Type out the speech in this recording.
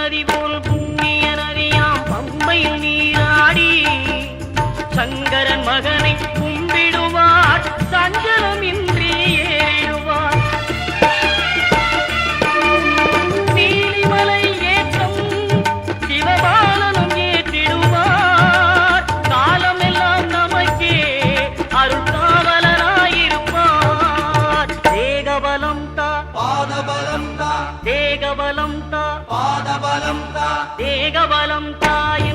நதி போல் புண்ணிய நதியாம் பம்பையில் நீராடி சங்கரன் மகனை கும்பிடுவார் சஞ்சலமின்றி ஏறிடுவார். நீலிமலை ஏற்றம் சிவபாலனும் ஏற்றிடுவார். காலமெல்லாம் நமக்கே அருள்காவலராயிருப்பார். தேகபலம் தா பாதபலம் தா தேகபலம் தா பாதபலம் தா தேகபலம் தாய